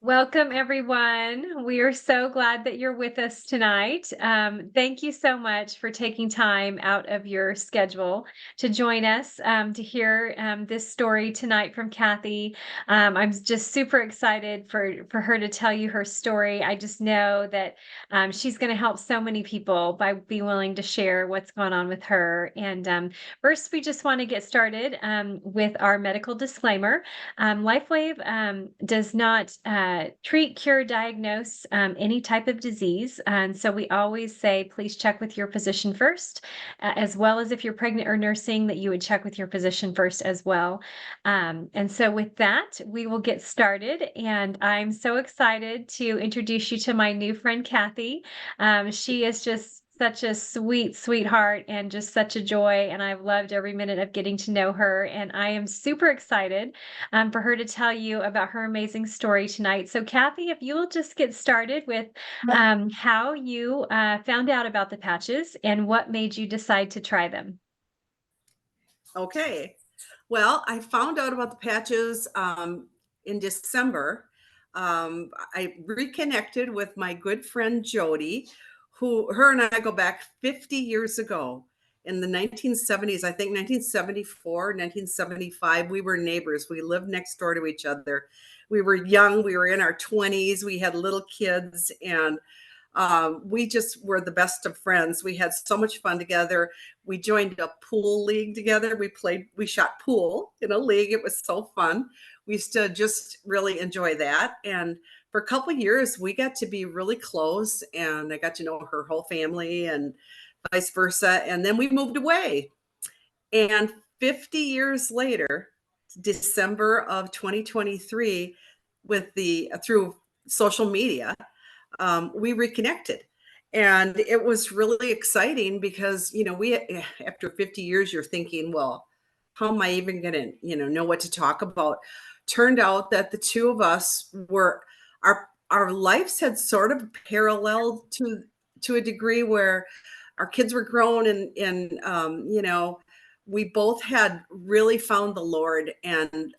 Welcome, everyone. We are so glad that you're with us tonight. Thank you so much for taking time out of your schedule to join us to hear this story tonight from Kathy. I'm just super excited for her to tell you her story. I just know that she's going to help so many people by being willing to share what's going on with her. And first, we just want to get started with our medical disclaimer. LifeWave does not treat, cure, diagnose any type of disease. And so we always say, please check with your physician first, as well as if you're pregnant or nursing, that you would check with your physician first as well. And so with that, we will get started. And I'm so excited to introduce you to my new friend, Kathy. She is just such a sweet, sweetheart and just such a joy. And I've loved every minute of getting to know her. And I am super excited for her to tell you about her amazing story tonight. So, Kathy, if you will just get started with how you found out about the patches and what made you decide to try them. Okay. Well, I found out about the patches in December. I reconnected with my good friend Jody, her and I go back 50 years ago in the 1970s. I think 1974, 1975. We were neighbors. We lived next door to each other. We were young. We were in our 20s. We had little kids, and we just were the best of friends. We had so much fun together. We joined a pool league together. We shot pool in a league. It was so fun. We used to just really enjoy that. And for a couple of years, we got to be really close, and I got to know her whole family and vice versa. And then we moved away. And 50 years later, December of 2023, with the through social media, we reconnected. And it was really exciting because, we, after 50 years, you're thinking, well, how am I even going to, know what to talk about? Turned out that the two of us our lives had sort of paralleled to a degree where our kids were grown and we both had really found the Lord, and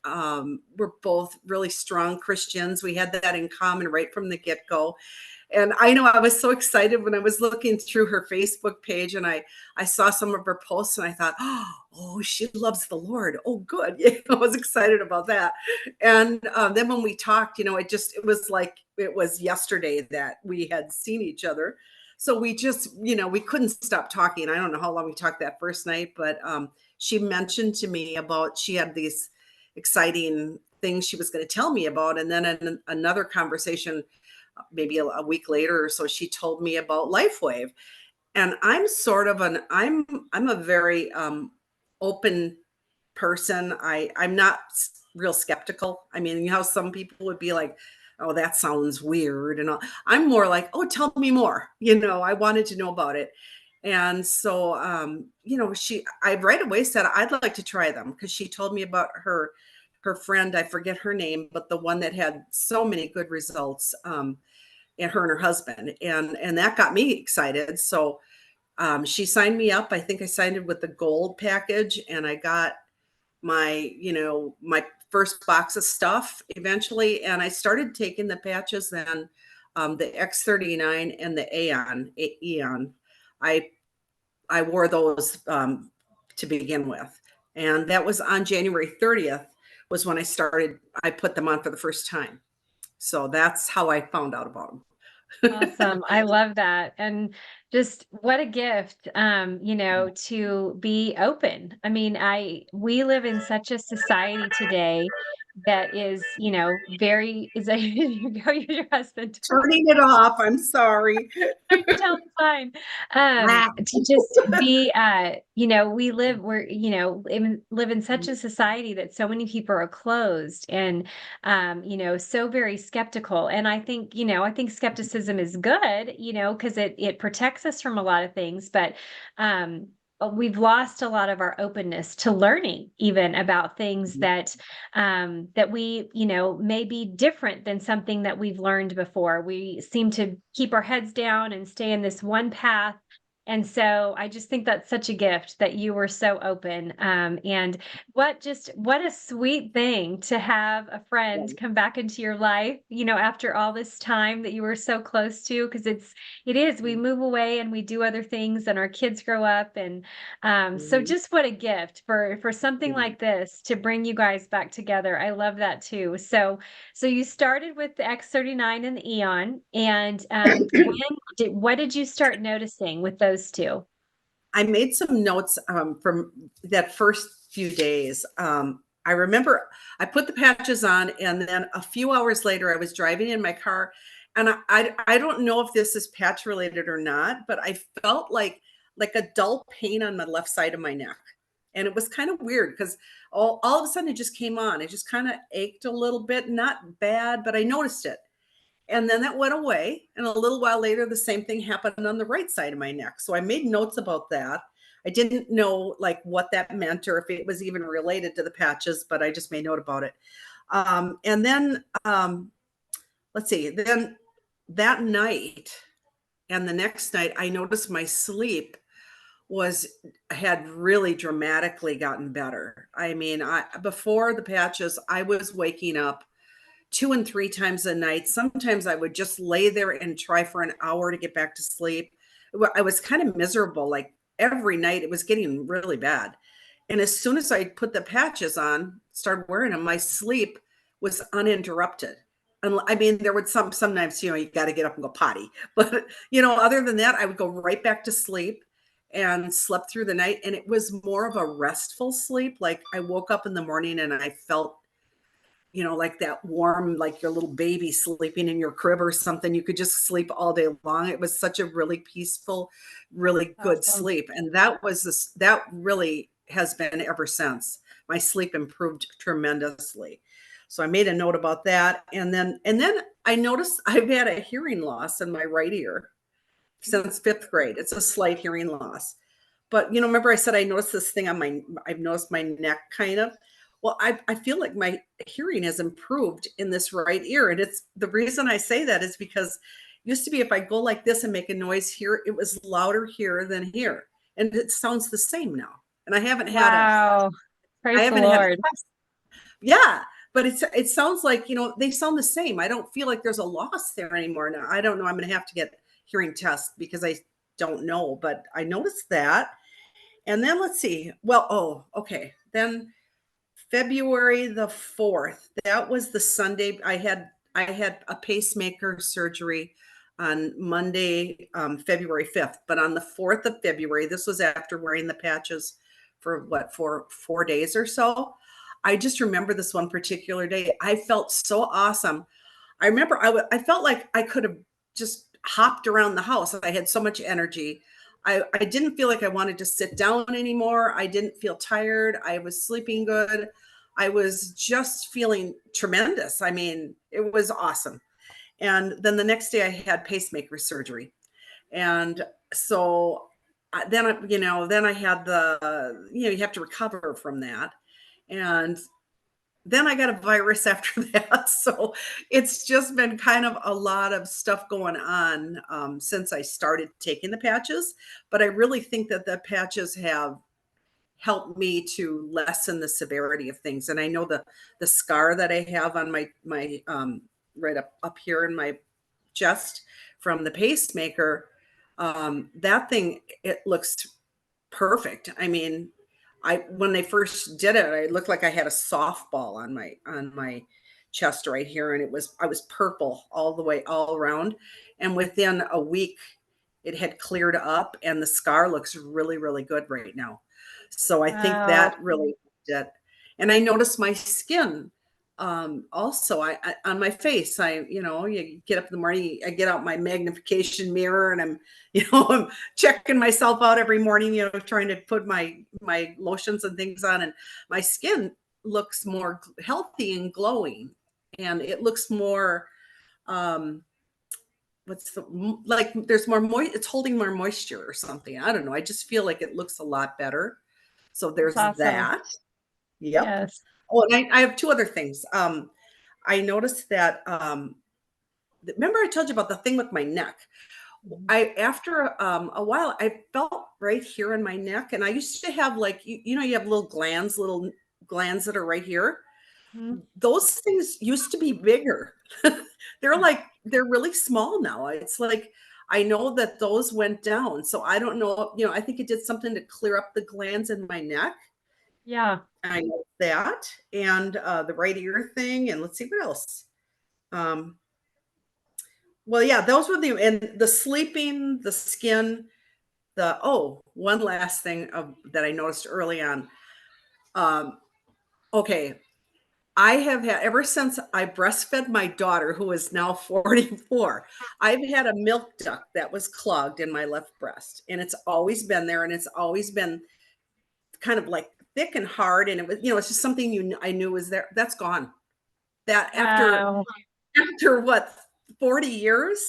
we're both really strong Christians. We had that in common right from the get-go. And I know I was so excited when I was looking through her Facebook page, and I saw some of her posts, and I thought, oh, she loves the Lord. Oh, good. Yeah, I was excited about that. And then when we talked, it was like it was yesterday that we had seen each other. So we just, we couldn't stop talking. I don't know how long we talked that first night, but she mentioned to me about she had these exciting things she was going to tell me about. And then in another conversation, maybe a week later or so, she told me about LifeWave. And I'm a very open person. I'm not real skeptical. I mean, some people would be like, oh, that sounds weird and all. I'm more like, oh, tell me more. I wanted to know about it. And so I right away said I'd like to try them, because she told me about her friend, I forget her name, but the one that had so many good results, and her husband, and that got me excited. So she signed me up. I think I signed it with the gold package, and I got my first box of stuff eventually, and I started taking the patches then, the X39 and the Eon. I wore those to begin with, and that was on January 30th was when I put them on for the first time. So that's how I found out about them. Awesome. I love that. And just what a gift, to be open. I mean, we live in such a society today that is, very is a you go use your husband. Turning it off. I'm sorry. Totally fine. Ah. To just be, live in such a society that so many people are closed and, so very skeptical. And I think skepticism is good, because it protects us from a lot of things, but we've lost a lot of our openness to learning even about things that we, may be different than something that we've learned before. We seem to keep our heads down and stay in this one path And so I just think that's such a gift that you were so open. And what a sweet thing to have a friend come back into your life, after all this time that you were so close to, because it is, we move away and we do other things and our kids grow up. And so Mhm. just what a gift for something Yeah. like this to bring you guys back together. I love that too. So you started with the X39 and the Eon, and what did you start noticing with those two? I made some notes from that first few days. I remember I put the patches on, and then a few hours later, I was driving in my car, and I don't know if this is patch related or not, but I felt like a dull pain on the left side of my neck, and it was kind of weird because all of a sudden it just came on. It just kind of ached a little bit, not bad, but I noticed it. And then that went away. And a little while later, the same thing happened on the right side of my neck. So I made notes about that. I didn't know like what that meant or if it was even related to the patches, but I just made note about it. And then let's see, then that night and the next night, I noticed my sleep was had really dramatically gotten better. I mean, I before the patches, I was waking up 2 and 3 times a night. Sometimes I would just lay there and try for an hour to get back to sleep. I was kind of miserable, like, every night it was getting really bad, and as soon as I put the patches on, started wearing them, my sleep was uninterrupted. And I mean, there would sometimes, you gotta get up and go potty, but, other than that, I would go right back to sleep and slept through the night, and it was more of a restful sleep. Like, I woke up in the morning and I felt like that warm, like your little baby sleeping in your crib or something. You could just sleep all day long. It was such a really peaceful, really good Awesome. sleep. And that really has been ever since. My sleep improved tremendously. So I made a note about that. And then I noticed I've had a hearing loss in my right ear since fifth grade. It's a slight hearing loss. But remember I said I noticed this thing I've noticed my neck kind of. Well, I feel like my hearing has improved in this right ear. And it's the reason I say that is because it used to be if I go like this and make a noise here, it was louder here than here. And it sounds the same now. And Wow. I Praise the haven't had a Lord. test. Yeah. But it sounds like, they sound the same. I don't feel like there's a loss there anymore. Now, I don't know. I'm going to have to get hearing tests because I don't know, but I noticed that. And then let's see. Well, oh, okay. Then February the 4th, that was the Sunday I had a pacemaker surgery on Monday, February 5th. But on the 4th of February, this was after wearing the patches for what, for 4 days or so. I just remember this one particular day. I felt so awesome. I remember I felt like I could have just hopped around the house. I had so much energy. I didn't feel like I wanted to sit down anymore. I didn't feel tired. I was sleeping good. I was just feeling tremendous. I mean, it was awesome. And then the next day I had pacemaker surgery. And so then I had you have to recover from that. And then I got a virus after that. So it's just been kind of a lot of stuff going on since I started taking the patches. But I really think that the patches have helped me to lessen the severity of things. And I know the scar that I have on my right up here in my chest from the pacemaker, that thing, it looks perfect. I mean, I when they first did it, I looked like I had a softball on my chest right here, and I was purple all the way all around. And within a week, it had cleared up, and the scar looks really, really good right now. So I think Wow. that really did. And I noticed my skin also I on my face. You get up in the morning, I get out my magnification mirror, and I'm I'm checking myself out every morning, trying to put my lotions and things on, and my skin looks more healthy and glowing, and it looks more um what's the like there's more it's holding more moisture or something. I don't know. I just feel like it looks a lot better. So That's there's awesome. that. Yep. Yes. Oh, and I have two other things. I noticed that remember I told you about the thing with my neck. Mhm. I after a while, I felt right here in my neck, and I used to have like you have little glands that are right here. Mhm. Those things used to be bigger. They're really small now. It's like I know that those went down. So I don't know, I think it did something to clear up the glands in my neck. Yeah. I know that, and the right ear thing, and let's see what else. Um, well, yeah, those were the sleeping, the skin, one last thing that I noticed early on. Um, okay, I have had ever since I breastfed my daughter, who is now 44. I've had a milk duct that was clogged in my left breast, and it's always been there, and it's always been kind of like thick and hard, and it was, it's just something I knew was there. That's gone. That Wow. after what 40 years,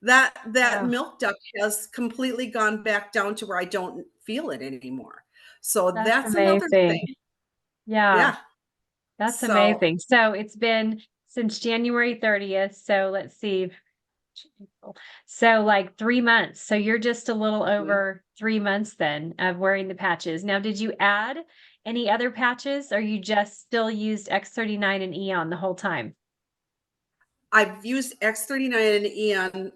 that Wow. milk duct has completely gone back down to where I don't feel it anymore. So That's that's another amazing. thing. Yeah. Yeah. That's So amazing. So it's been since January 30th. So let's see. So like 3 months. So you're just a little mhm. over 3 months then of wearing the patches. Now, did you add any other patches or you just still used X39 and Eon the whole time? I've used X39 and Eon,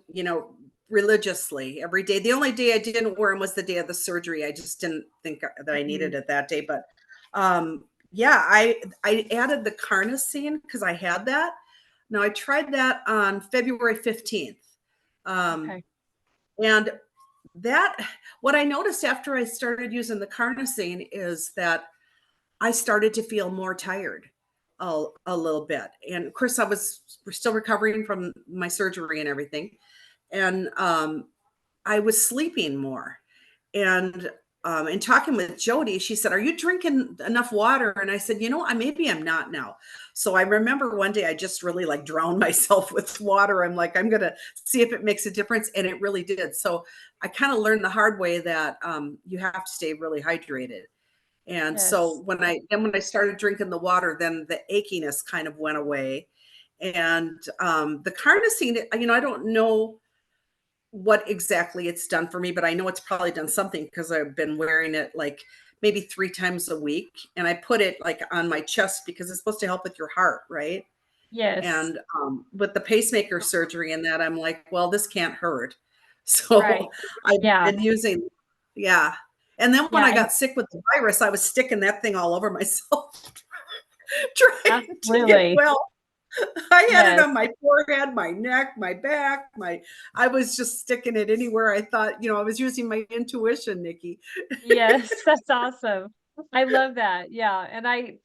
religiously every day. The only day I didn't wear them was the day of the surgery. I just didn't think that I needed Mhm. it that day. But yeah, I added the carnosine because I had that. Now I tried that on February 15th. Um, Okay. and that what I noticed after I started using the carnosine is that I started to feel more tired a little bit. And of course, we're still recovering from my surgery and everything. And I was sleeping more. And in talking with Jody, she said, "Are you drinking enough water?" And I said, maybe I'm not now. So I remember one day I just really like drowned myself with water. I'm like, I'm going to see if it makes a difference. And it really did. So I kind of learned the hard way that you have to stay really hydrated. And so Yes. when I started drinking the water, then the achiness kind of went away. And the carnosine, I don't know what exactly it's done for me, but I know it's probably done something because I've been wearing it like maybe 3 times a week. And I put it like on my chest because it's supposed to help with your heart, right? Yes. And with the pacemaker surgery and that, I'm like, well, this can't hurt. Right. So I've Yeah. been using, yeah. And then when Yeah. I And got sick with the virus, I was sticking that thing all over myself, trying to get absolutely. well. I had it Yes. on my forehead, my neck, my back, I was just sticking it anywhere I thought, I was using my intuition, Nikki. Yes, that's awesome. I love that. Yeah.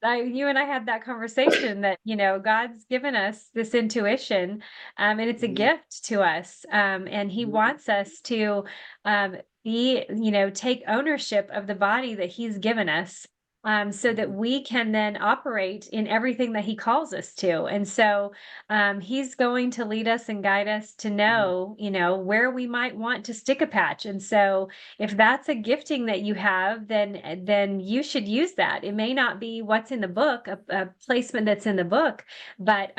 And you and I had that conversation that, God's given us this intuition, and it's a Mhm, gift to us. And he mhm, wants us to, take ownership of the body that he's given us. So that mhm, we can then operate in everything that he calls us to. And so he's going to lead us and guide us to mhm, know, where we might want to stick a patch. And so if that's a gifting that you have, then you should use that. It may not be what's in the book, a placement that's in the book, but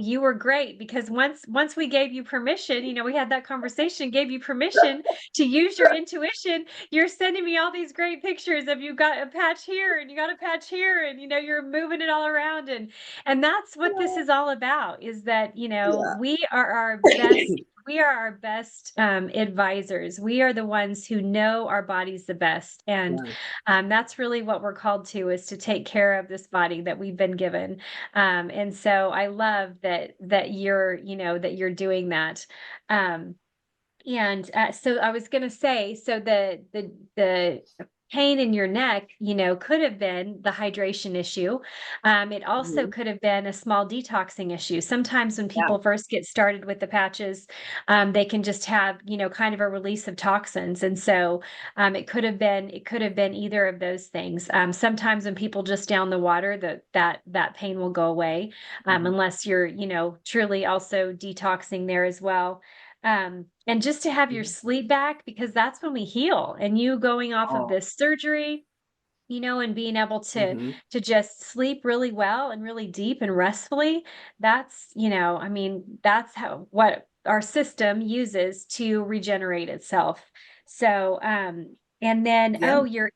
you were great because once we gave you permission, we had that conversation, gave you permission to use your intuition. You're sending me all these great pictures of you got a patch here and you got a patch here, and you're moving it all around, and that's what this is all about. Is that yeah, we are our best advisors. We are the ones who know our bodies the best. And yeah, that's really what we're called to, is to take care of this body that we've been given. And so I love that you're doing that. Um, and, so I was gonna say, so the pain in your neck, could have been the hydration issue. It also mhm, could have been a small detoxing issue. Sometimes when yeah, people first get started with the patches, they can just have, kind of a release of toxins. And so, it could have been either of those things. Sometimes when people just down the water, that pain will go away, mhm, unless you're, truly also detoxing there as well. And just to have your mhm. sleep back, because that's when we heal. And you going off of Oh, this surgery, and being able to mhm, just sleep really well and really deep and restfully, that's, I mean, that's how what our system uses to regenerate itself. So, and then, Yeah. oh, your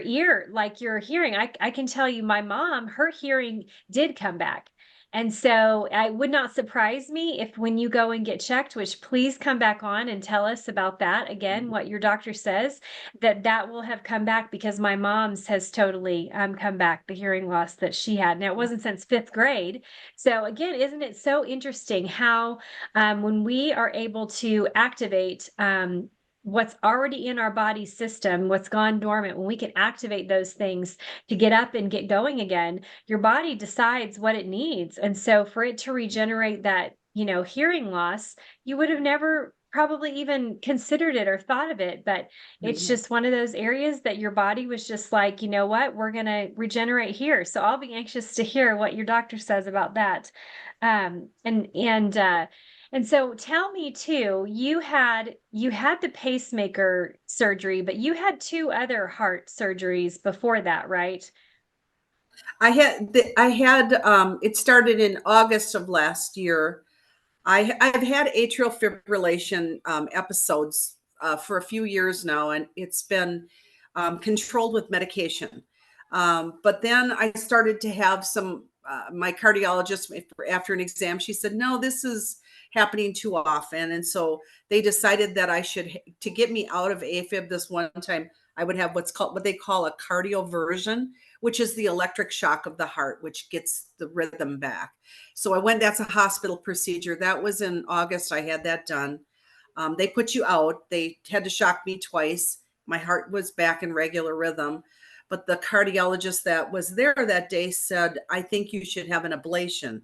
ear, like your hearing, I can tell you, my mom, her hearing did come back. And so it would not surprise me if when you go and get checked, which please come back on and tell us about that again, what your doctor says, that will have come back, because my mom's has totally come back, the hearing loss that she had. Now, it wasn't since fifth grade. So again, isn't it so interesting how when we are able to activate what's already in our body system, what's gone dormant, when we can activate those things to get up and get going again, your body decides what it needs. And so for it to regenerate that, hearing loss, you would have never probably even considered it or thought of it. But it's Mhm. just one of those areas that your body was just like, you know what, we're going to regenerate here. So I'll be anxious to hear what your doctor says about that. And so tell me too, you had the pacemaker surgery, but you had two other heart surgeries before that, right? It started in August of last year. I've had atrial fibrillation episodes for a few years now, and it's been controlled with medication. But then I started to have my cardiologist, after an exam, she said, no, this is happening too often. And so they decided that to get me out of AFib this one time, I would have what they call a cardioversion, which is the electric shock of the heart, which gets the rhythm back. So that's a hospital procedure. That was in August. I had that done. They put you out. They had to shock me twice. My heart was back in regular rhythm. But the cardiologist that was there that day said, I think you should have an ablation.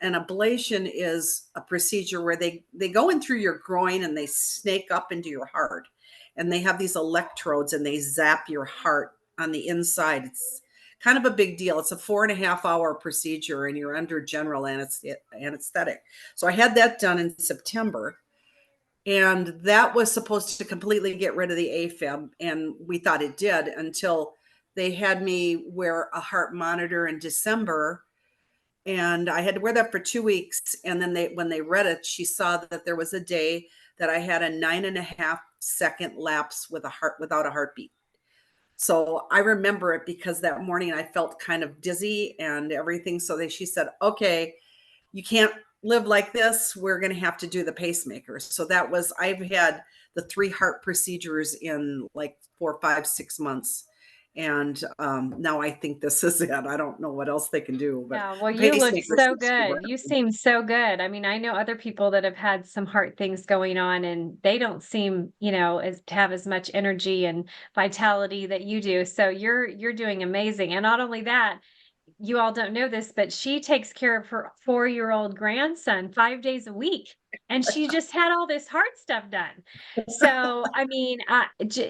An ablation is a procedure where they go in through your groin and they snake up into your heart. And they have these electrodes and they zap your heart on the inside. It's kind of a big deal. It's a 4.5 hour procedure and you're under general anesthetic. So I had that done in September. And that was supposed to completely get rid of the AFib. And we thought it did until they had me wear a heart monitor in December. And I had to wear that for 2 weeks. And then when they read it, she saw that there was a day that I had a 9.5 second lapse without a heartbeat. So I remember it because that morning I felt kind of dizzy and everything. So she said, okay, you can't live like this. We're going to have to do the pacemaker. So I've had the 3 heart procedures in like 4, 5, 6 months. And now I think this is it. I don't know what else they can do, but Yeah, well, the you look pacemaker so seems to be good. You working. seem so good. I mean, I know other people that have had some heart things going on and they don't seem, as to have as much energy and vitality that you do. So you're doing amazing. And not only that, you all don't know this, but she takes care of her 4-year-old grandson 5 days a week. And she just had all this heart stuff done. So, I mean,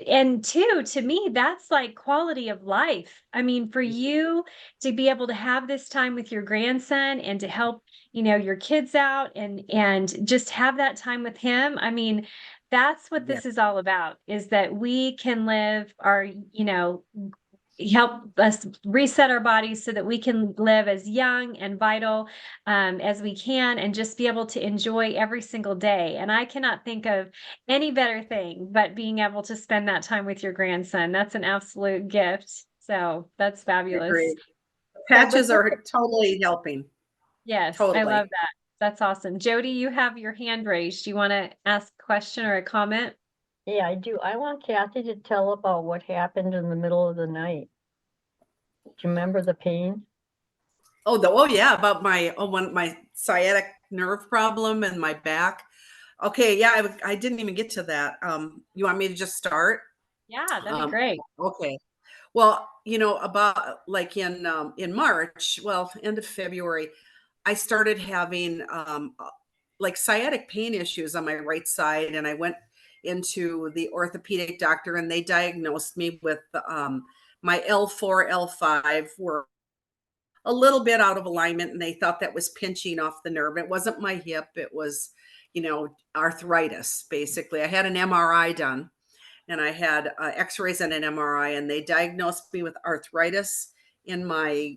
and two, to me, that's like quality of life. I mean, for you to be able to have this time with your grandson and to help, your kids out and just have that time with him. I mean, that's what Yeah. this is all about, is that we can live our, help us reset our bodies so that we can live as young and vital as we can and just be able to enjoy every single day. And I cannot think of any better thing but being able to spend that time with your grandson. That's an absolute gift. So that's I fabulous. agree. So Patches before, are totally helping. yes, I love Totally. that. That's awesome. Jody, you have your hand raised. Do you want to ask a question or a comment? Yeah, I do. I want Kathy to tell about what happened in the middle of the night. Do you remember the pain? Oh yeah, about my sciatic nerve problem and my back. Okay, yeah, I didn't even get to that. You want me to just start? Yeah, that'd be Um, great. okay. Well, about like in March, well, end of February, I started having like sciatic pain issues on my right side, and I went into the orthopedic doctor, and they diagnosed me with my L4, L5 were a little bit out of alignment, and they thought that was pinching off the nerve. It wasn't my hip, it was, arthritis. Basically, I had an MRI done, and I had x-rays and an MRI, and they diagnosed me with arthritis in my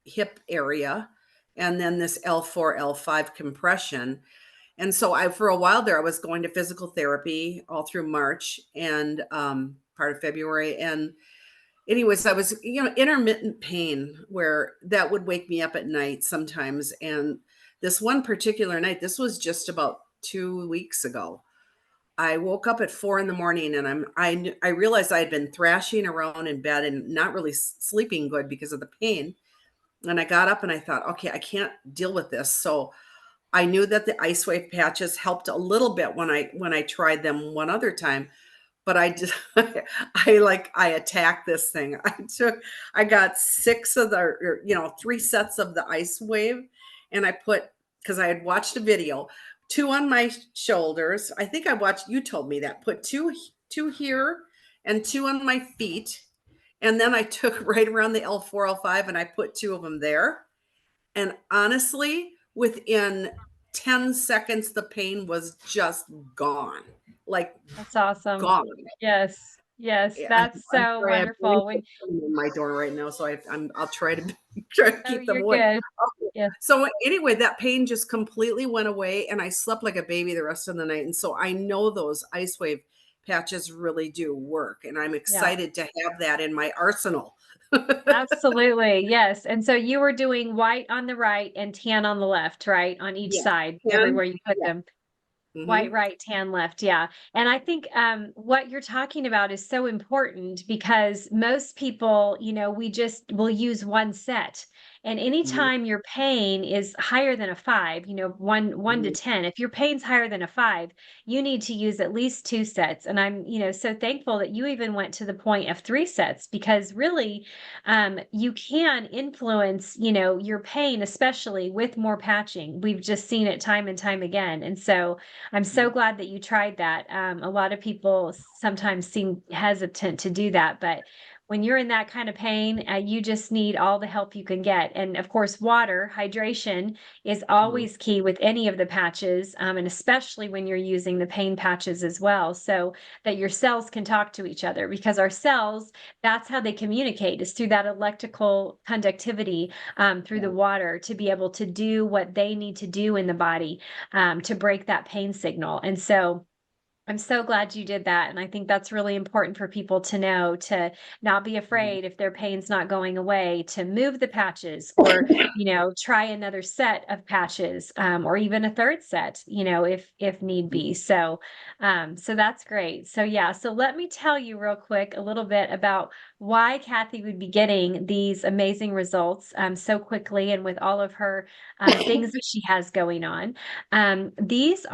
hip area, and then this L4, L5 compression. And so for a while there, I was going to physical therapy all through March and part of February. And anyways, I was, intermittent pain where that would wake me up at night sometimes. And this one particular night, this was just about 2 weeks ago. I woke up at 4 in the morning and I realized I had been thrashing around in bed and not really sleeping good because of the pain. And I got up and I thought, okay, I can't deal with this. So I knew that the ice wave patches helped a little bit when I tried them one other time, but I just I attacked this thing. I got six of the 3 sets of the ice wave, and I put, because I had watched a video, 2 on my shoulders. I think you told me that, put two here and 2 on my feet. And then I took right around the L4, L5 and I put 2 of them there. And honestly, within 10 seconds, the pain was just gone. Like That's awesome. gone. Yes. Yes. Yeah, That's I'm so sorry, I have wonderful. When in my door right now, so I'll try to try to Oh, keep them you're away. good. Okay. Yes. So anyway, that pain just completely went away, and I slept like a baby the rest of the night. And so I know those ice wave patches really do work, and I'm Yeah. excited to have that in my arsenal. Absolutely. Yes. And so you were doing white on the right and tan on the left, right? On each Yeah. side, And everywhere you put yeah. them. White, Hmm. right, tan, left. Yeah. And I think what you're talking about is so important because most people, we just will use one set. And Hmm. anytime your pain is higher than a 5, one to Hmm. 10, if your pain's higher than a 5, you need to use at least 2 sets. And I'm, so thankful that you even went to the point of 3 sets because really you can influence, your pain, especially with more patching. We've just seen it time and time again. And so I'm so glad that you tried that. A lot of people sometimes seem hesitant to do that, but when you're in that kind of pain, you just need all the help you can get. And of course, water, hydration is Hmm. always key with any of the patches, and especially when you're using the pain patches as well, so that your cells can talk to each other. Because our cells, that's how they communicate, is through that electrical conductivity through the Yeah. water to be able to do what they need to do in the body to break that pain signal. And so I'm so glad you did that. And I think that's really important for people to know, to not be Mhm. afraid if their pain's not going away, to move the patches or, try another set of patches, or even a third set, if need be. So that's great. So yeah, so let me tell you real quick a little bit about why Kathy would be getting these amazing results so quickly and with all of her things that she has going on. These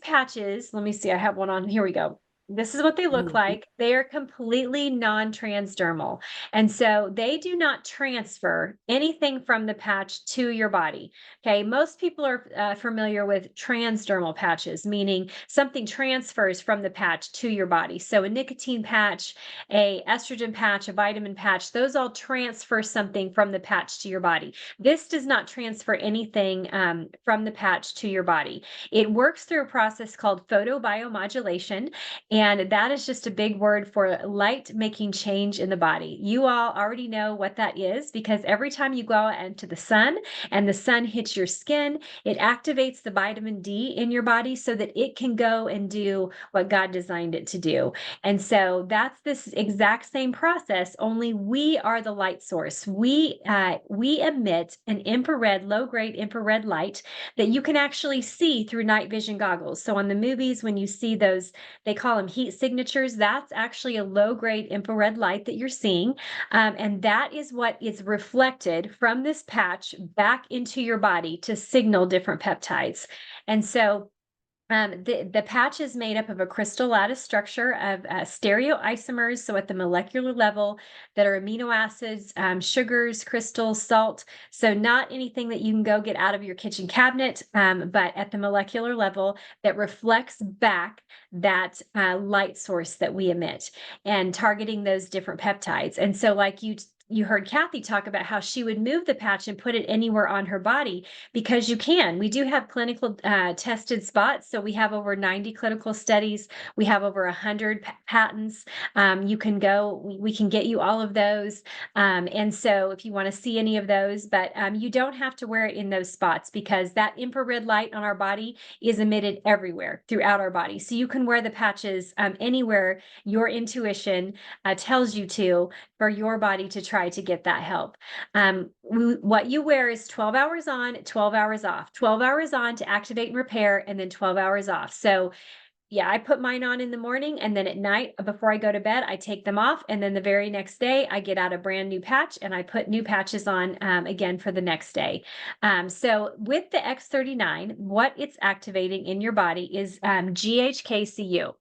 patches, let me see, I have one on, here we go. This is what they look Mhm. like. They are completely non-transdermal. And so they do not transfer anything from the patch to your body. Okay. Most people are familiar with transdermal patches, meaning something transfers from the patch to your body. So a nicotine patch, a estrogen patch, a vitamin patch, those all transfer something from the patch to your body. This does not transfer anything from the patch to your body. It works through a process called photobiomodulation, and that is just a big word for light making change in the body. You all already know what that is because every time you go out into the sun and the sun hits your skin, it activates the vitamin D in your body so that it can go and do what God designed it to do. And so that's this exact same process, only we are the light source. We emit an infrared, low-grade infrared light that you can actually see through night vision goggles. So on the movies, when you see those, they call them heat signatures, that's actually a low-grade infrared light that you're seeing. And that is what is reflected from this patch back into your body to signal different peptides. And so the patch is made up of a crystal lattice structure of stereoisomers, so at the molecular level, that are amino acids, sugars, crystals, salt. So not anything that you can go get out of your kitchen cabinet, but at the molecular level that reflects back that light source that we emit and targeting those different peptides. And so, like you you heard Kathy talk about how she would move the patch and put it anywhere on her body, because you can. We do have clinical tested spots. So we have over 90 clinical studies. We have over 100 patents. You can go, we can get you all of those. And so if you want to see any of those, but you don't have to wear it in those spots, because that infrared light on our body is emitted everywhere throughout our body. So you can wear the patches anywhere your intuition tells you to, for your body to try to get that help. What you wear is 12 hours on, 12 hours off, 12 hours on to activate and repair, and then 12 hours off. So yeah, I put mine on in the morning, and then at night before I go to bed, I take them off. And then the very next day, I get out a brand new patch and I put new patches on again for the next day. So with the X39, what it's activating in your body is GHKCU.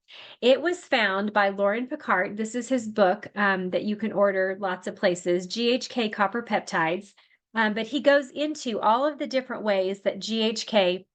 It was found by Lauren Picard. This is his book that you can order lots of places, GHK copper peptides. But he goes into all of the different ways that GHK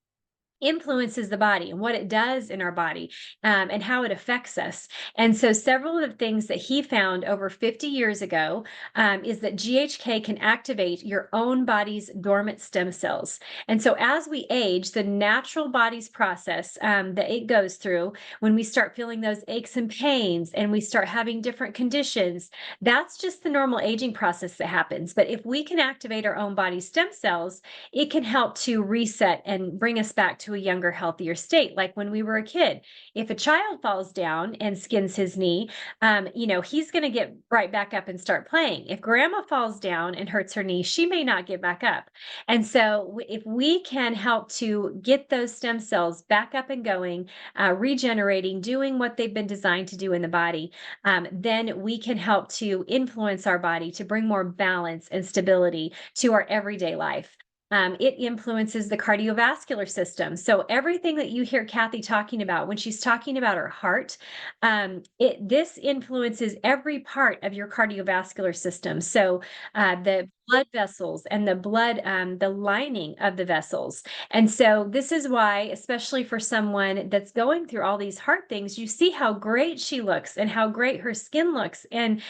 influences the body and what it does in our body, and how it affects us. And so several of the things that he found over 50 years ago is that GHK can activate your own body's dormant stem cells. And so as we age, the natural body's process that it goes through, when we start feeling those aches and pains and we start having different conditions, that's just the normal aging process that happens. But if we can activate our own body stem cells, it can help to reset and bring us back to a younger, healthier state. Like when we were a kid, if a child falls down and skins his knee, he's going to get right back up and start playing. If grandma falls down and hurts her knee, she may not get back up. And so if we can help to get those stem cells back up and going, regenerating, doing what they've been designed to do in the body, then we can help to influence our body to bring more balance and stability to our everyday life. It influences the cardiovascular system. So everything that you hear Kathy talking about when she's talking about her heart, this influences every part of your cardiovascular system. So the blood vessels and the blood, the lining of the vessels. And so this is why, especially for someone that's going through all these heart things, you see how great she looks and how great her skin looks, and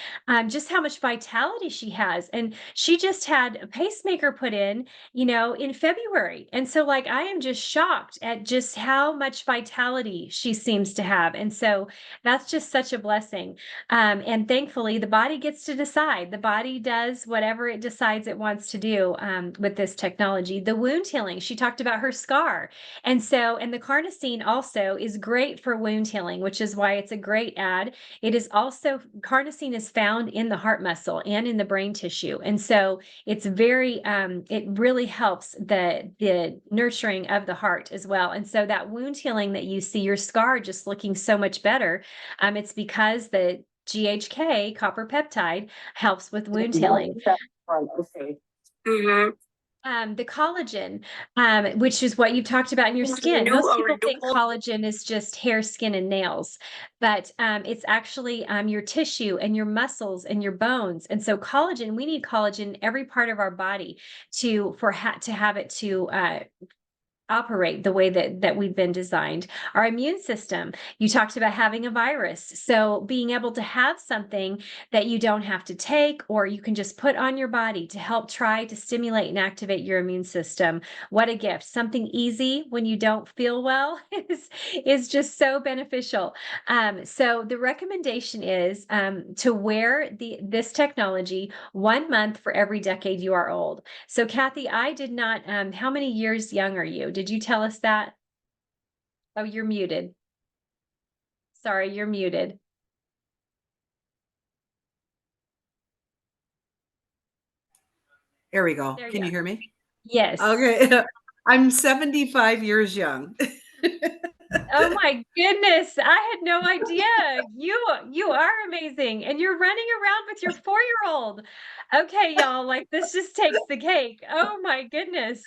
just how much vitality she has. And she just had a pacemaker put in February. And so like, I am just shocked at just how much vitality she seems to have. And so that's just such a blessing. And thankfully the body gets to decide. The body does whatever it decides it wants to do with this technology. The wound healing, she talked about her scar. And the carnosine also is great for wound healing, which is why it's a great ad. It is also, carnosine is found in the heart muscle and in the brain tissue. And so it's very, it really helps the nurturing of the heart as well. And so that wound healing that you see, your scar just looking so much better, it's because the GHK copper peptide helps with wound healing. Okay. The collagen, which is what you talked about in your skin. Most people think collagen is just hair, skin, and nails, but it's actually your tissue and your muscles and your bones. And so collagen, we need collagen in every part of our body to have it to operate the way that we've been designed. Our immune system, you talked about having a virus. So being able to have something that you don't have to take, or you can just put on your body to help try to stimulate and activate your immune system. What a gift. Something easy when you don't feel well is just so beneficial. So the recommendation is to wear this technology 1 month for every decade you are old. So Kathy, I did not, how many years young are you? Did you tell us that? Oh, you're muted. Sorry, you're muted. There we go. There Can you you go. hear me? Yes. Okay. I'm 75 years young. Oh my goodness. I had no idea. You are amazing. And you're running around with your 4-year-old. Okay, y'all, like this just takes the cake. Oh my goodness.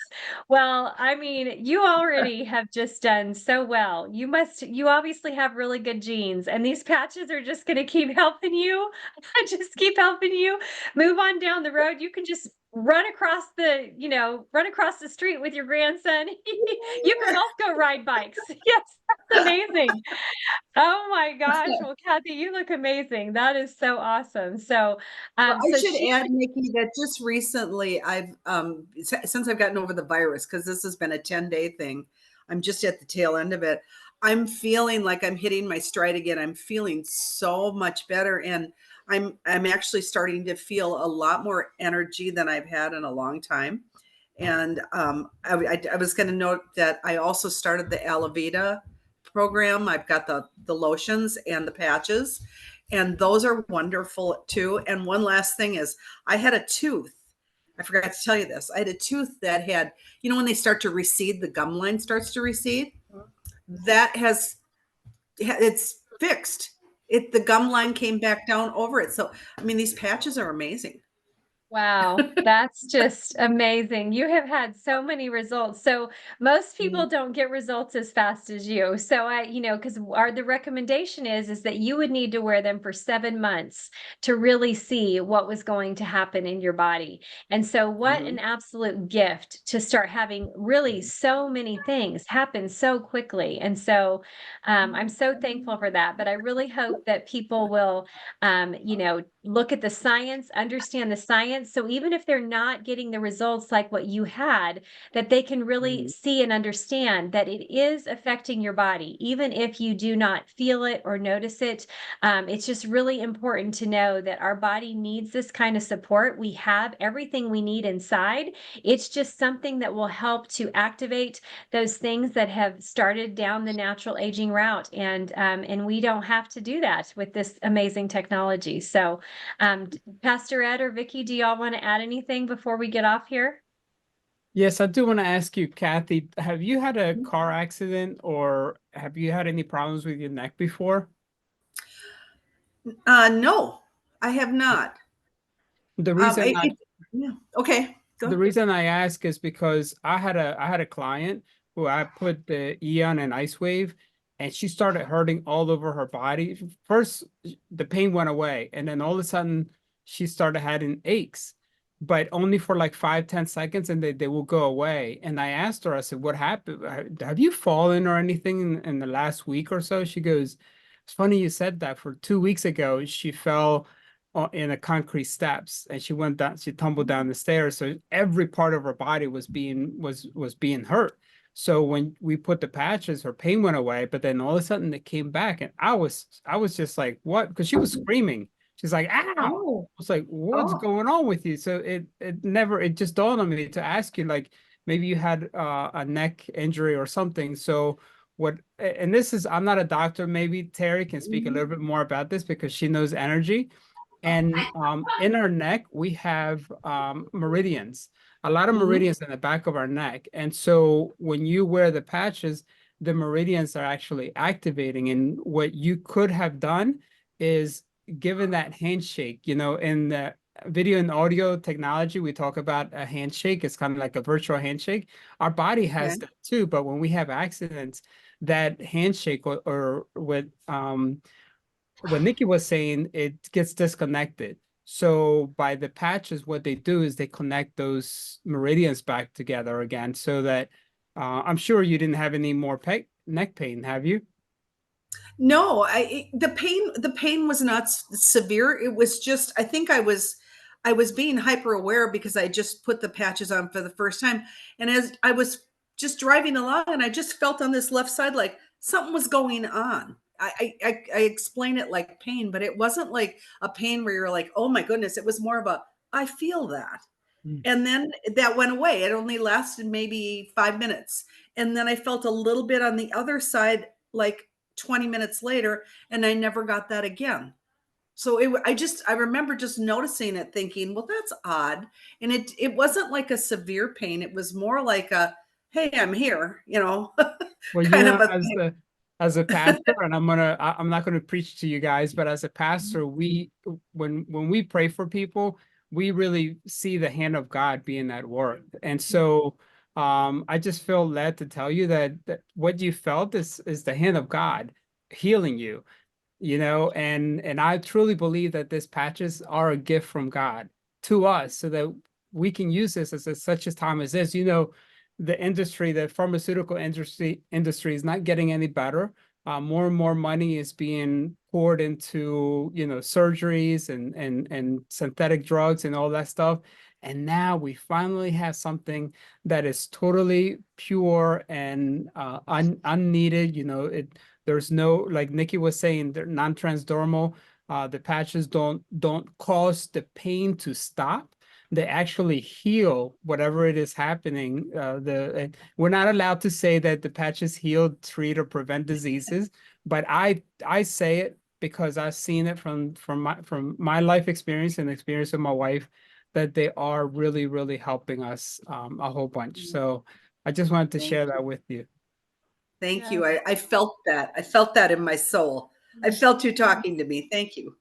Well, I mean, you already have just done so well. You obviously have really good genes, and these patches are just going to keep helping you. Just keep helping you move on down the road. You can just run across run across the street with your grandson. You can both go ride bikes. Yes, that's amazing. Oh my gosh. Well, Kathy, you look amazing. That is so awesome. So, Well, I so should she, add, Nikki, that just recently I've since I've gotten over the virus, because this has been a 10-day thing. I'm just at the tail end of it. I'm feeling like I'm hitting my stride again. I'm feeling so much better, and I'm actually starting to feel a lot more energy than I've had in a long time. And I was going to note that I also started the Alavita program. I've got the lotions and the patches, and those are wonderful too. And one last thing is, I had a tooth. I forgot to tell you this. I had a tooth that had, when they start to recede, the gum line starts to recede. That it's fixed. The gum line came back down over it. So, I mean, these patches are amazing. wow, that's just amazing. You have had so many results. So most people don't get results as fast as you. So because the recommendation is that you would need to wear them for 7 months to really see what was going to happen in your body. And so what an absolute gift to start having really so many things happen so quickly. And so I'm so thankful for that. But I really hope that people will look at the science, understand the science. So even if they're not getting the results like what you had, that they can really see and understand that it is affecting your body, even if you do not feel it or notice it. It's just really important to know that our body needs this kind of support. We have everything we need inside. It's just something that will help to activate those things that have started down the natural aging route. And we don't have to do that with this amazing technology. So Pastor Ed or Vicky, do y'all want to add anything before we get off here? Yes, I do want to ask you, Kathy, have you had a car accident or have you had any problems with your neck before? No, I have not. The Um, reason it, I it- yeah. Okay. the Go. reason I ask is because I had a client who I put the Eon and Ice Wave, and she started hurting all over her body. First, the pain went away, and then all of a sudden she started having aches, but only for like 5, 10 seconds, and they will go away. And I asked her, I said, "What happened? Have you fallen or anything in the last week or so?" She goes, "It's funny you said that. For 2 weeks ago, she fell in a concrete steps, and she tumbled down the stairs, so every part of her body was being hurt. So when we put the patches, her pain went away, but then all of a sudden it came back, and I was just like, what? Because she was screaming. She's like, ow. I Oh, was like, what's oh, going on with you? So it just dawned on me to ask you, like, maybe you had a neck injury or something. So what, and this is, I'm not a doctor, maybe Terry can speak a little bit more about this because she knows energy. And in our neck, we have meridians, a lot of meridians in the back of our neck. And so when you wear the patches, the meridians are actually activating. And what you could have done is given that handshake, in the video and audio technology, we talk about a handshake. It's kind of like a virtual handshake. Our body okay. has that too, but when we have accidents, that handshake or with what Nikki was saying, it gets disconnected. So by the patches, what they do is they connect those meridians back together again, so that I'm sure you didn't have any more neck pain, have you? No, the pain was not severe. It was just, I think I was being hyper aware because I just put the patches on for the first time. And as I was just driving along, and I just felt on this left side like something was going on. I explain it like pain, but it wasn't like a pain where you're like, oh my goodness. It was more of a, I feel that. Mm. And then that went away. It only lasted maybe 5 minutes. And then I felt a little bit on the other side, like 20 minutes later, and I never got that again. So I remember just noticing it, thinking, well, that's odd. And it wasn't like a severe pain. It was more like a, hey, I'm here, Well, kind of a as a pastor, and I'm not gonna preach to you guys, but as a pastor, when we pray for people, we really see the hand of God being at work. And so I just feel led to tell you that what you felt is the hand of God healing you, and I truly believe that these patches are a gift from God to us, so that we can use this as such a time as this. You know, the pharmaceutical industry is not getting any better. More and more money is being poured into, you know, surgeries and synthetic drugs and all that stuff. And now we finally have something that is totally pure and unneeded. You know, there's no, like Nikki was saying, they're non-transdermal. The patches don't cause the pain to stop. They actually heal whatever it is happening. We're not allowed to say that the patches heal, treat, or prevent diseases, but I say it because I've seen it from my life experience and the experience of my wife, that they are really, really helping us a whole bunch. So I just wanted to share that with you. Thank you. I felt that. I felt that in my soul. I felt you talking to me. Thank you.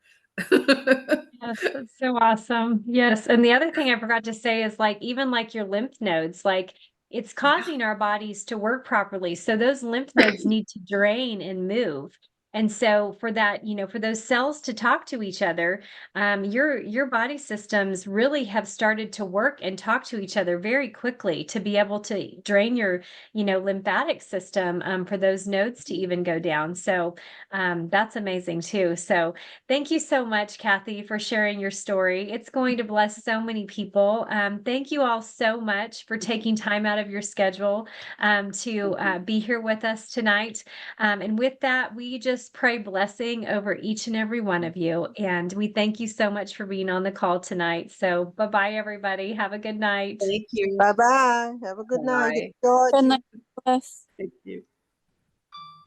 Yes, that's so awesome. Yes. And the other thing I forgot to say is like, even like your lymph nodes, like it's causing our bodies to work properly. So those lymph nodes need to drain and move. And so for that, you know, for those cells to talk to each other, your body systems really have started to work and talk to each other very quickly to be able to drain your, you know, lymphatic system, for those nodes to even go down. So that's amazing too. So thank you so much, Kathy, for sharing your story. It's going to bless so many people. Thank you all so much for taking time out of your schedule to be here with us tonight. And with that, we just pray blessing over each and every one of you. And we thank you so much for being on the call tonight. So bye-bye, everybody. Have a good night. Thank you. Bye-bye. Have a good night. Bye. George. Good night. Bless.